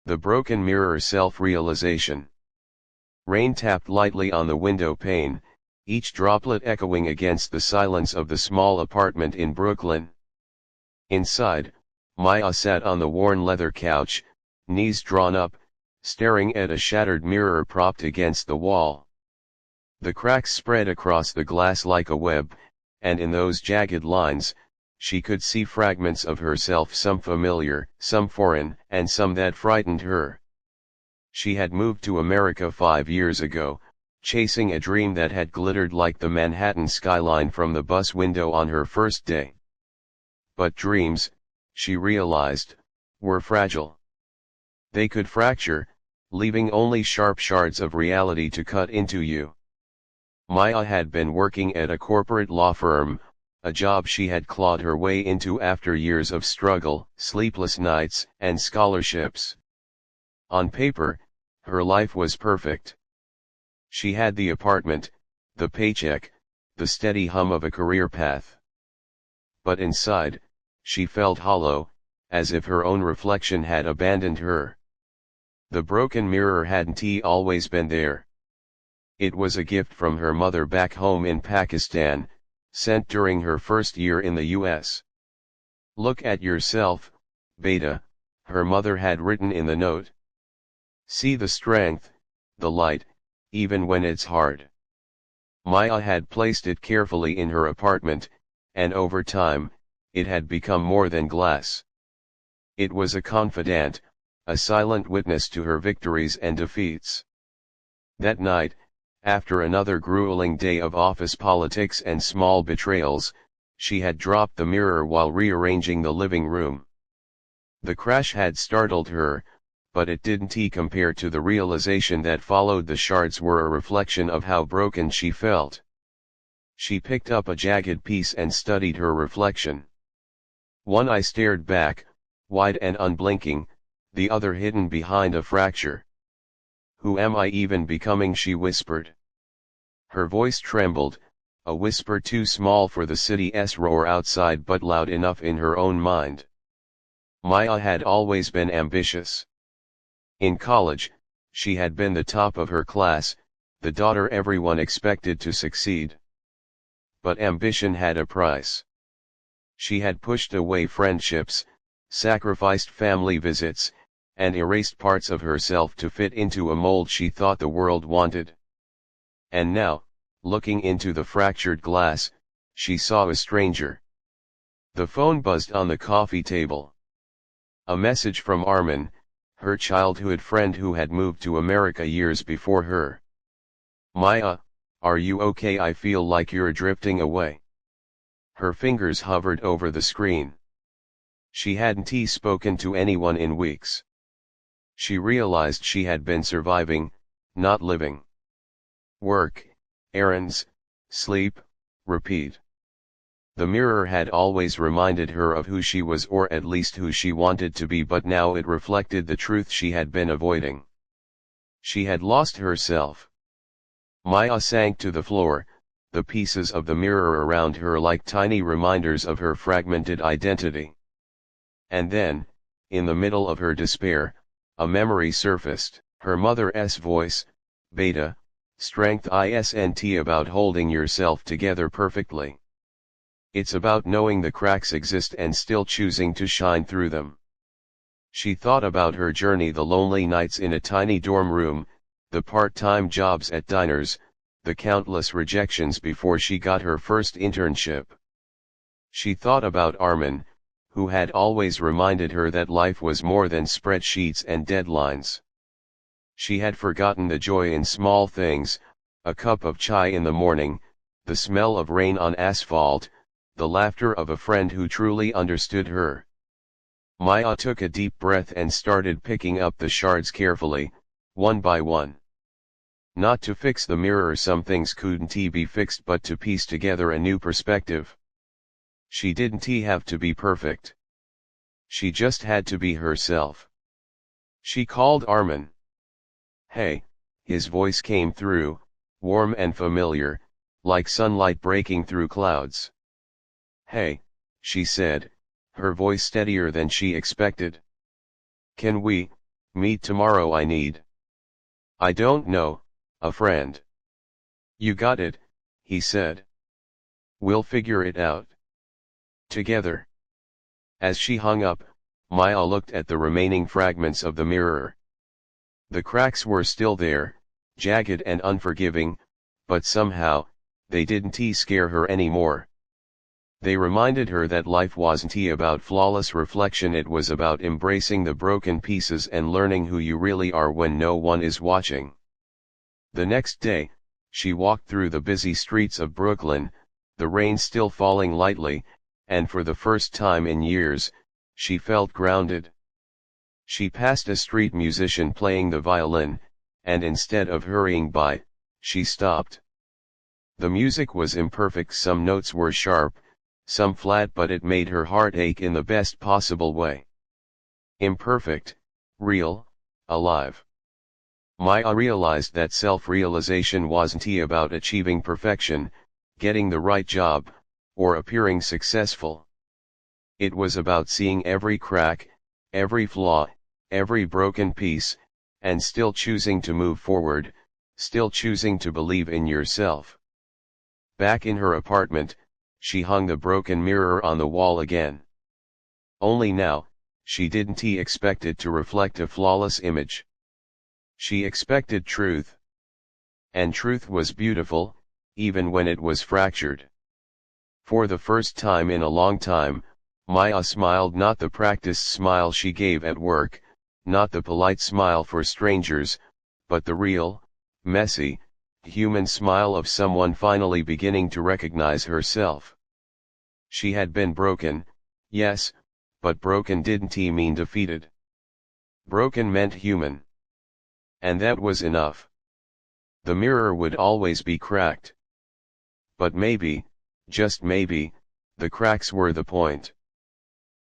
The broken mirror self-realization. Rain tapped lightly on the window pane, each droplet echoing against the silence of the small apartment in Brooklyn. Inside, Maya sat on the worn leather couch, knees drawn up, staring at a shattered mirror propped against the wall. The cracks spread across the glass like a web, and in those jagged lines, she could see fragments of herself, some familiar, some foreign, and some that frightened her. She had moved to America 5 years ago, chasing a dream that had glittered like the Manhattan skyline from the bus window on her first day. But dreams, she realized, were fragile. They could fracture, leaving only sharp shards of reality to cut into you. Maya had been working at a corporate law firm, a job she had clawed her way into after years of struggle, sleepless nights, and scholarships. On paper, her life was perfect. She had the apartment, the paycheck, the steady hum of a career path. But inside, she felt hollow, as if her own reflection had abandoned her. The broken mirror hadn't always been there. It was a gift from her mother back home in Pakistan, sent during her first year in the US. "Look at yourself, Beta," her mother had written in the note. "See the strength, the light, even when it's hard." Maya had placed it carefully in her apartment, and over time, it had become more than glass. It was a confidant, a silent witness to her victories and defeats. That night, after another grueling day of office politics and small betrayals, she had dropped the mirror while rearranging the living room. The crash had startled her, but it didn't compare to the realization that followed. The shards were a reflection of how broken she felt. She picked up a jagged piece and studied her reflection. One eye stared back, wide and unblinking, the other hidden behind a fracture. "Who am I even becoming?" she whispered. Her voice trembled, a whisper too small for the city's roar outside but loud enough in her own mind. Maya had always been ambitious. In college, she had been the top of her class, the daughter everyone expected to succeed. But ambition had a price. She had pushed away friendships, sacrificed family visits, and erased parts of herself to fit into a mold she thought the world wanted. And now, looking into the fractured glass, she saw a stranger. The phone buzzed on the coffee table. A message from Armin, her childhood friend who had moved to America years before her. "Maya, are you okay? I feel like you're drifting away." Her fingers hovered over the screen. She hadn't spoken to anyone in weeks. She realized she had been surviving, not living. Work, errands, sleep, repeat. The mirror had always reminded her of who she was, or at least who she wanted to be, but now it reflected the truth she had been avoiding. She had lost herself. Maya sank to the floor, the pieces of the mirror around her like tiny reminders of her fragmented identity. And then, in the middle of her despair, a memory surfaced, her mother's voice, "Beta, strength isn't about holding yourself together perfectly. It's about knowing the cracks exist and still choosing to shine through them." She thought about her journey, the lonely nights in a tiny dorm room, the part-time jobs at diners, the countless rejections before she got her first internship. She thought about Armin, who had always reminded her that life was more than spreadsheets and deadlines. She had forgotten the joy in small things, a cup of chai in the morning, the smell of rain on asphalt, the laughter of a friend who truly understood her. Maya took a deep breath and started picking up the shards carefully, one by one. Not to fix the mirror, some things couldn't be fixed, but to piece together a new perspective. She didn't have to be perfect. She just had to be herself. She called Armin. "Hey," his voice came through, warm and familiar, like sunlight breaking through clouds. "Hey," she said, her voice steadier than she expected. "Can we Meet tomorrow I need. I don't know, a friend. You got it, he said. We'll figure it out. Together. As she hung up, Maya looked at the remaining fragments of the mirror. The cracks were still there, jagged and unforgiving, but somehow, they didn't scare her anymore. They reminded her that life wasn't about flawless reflection, it was about embracing the broken pieces and learning who you really are when no one is watching. The next day, she walked through the busy streets of Brooklyn, the rain still falling lightly, and for the first time in years, she felt grounded. She passed a street musician playing the violin, and instead of hurrying by, she stopped. The music was imperfect, some notes were sharp, some flat, but it made her heart ache in the best possible way. Imperfect, real, alive. Maya realized that self-realization wasn't about achieving perfection, getting the right job, or appearing successful. It was about seeing every crack, every flaw, every broken piece, and still choosing to move forward, still choosing to believe in yourself. Back in her apartment, she hung the broken mirror on the wall again. Only now, she didn't expect it to reflect a flawless image. She expected truth. And truth was beautiful, even when it was fractured. For the first time in a long time, Maya smiled, not the practiced smile she gave at work, not the polite smile for strangers, but the real, messy, human smile of someone finally beginning to recognize herself. She had been broken, yes, but broken didn't mean defeated. Broken meant human. And that was enough. The mirror would always be cracked. But maybe, just maybe, the cracks were the point.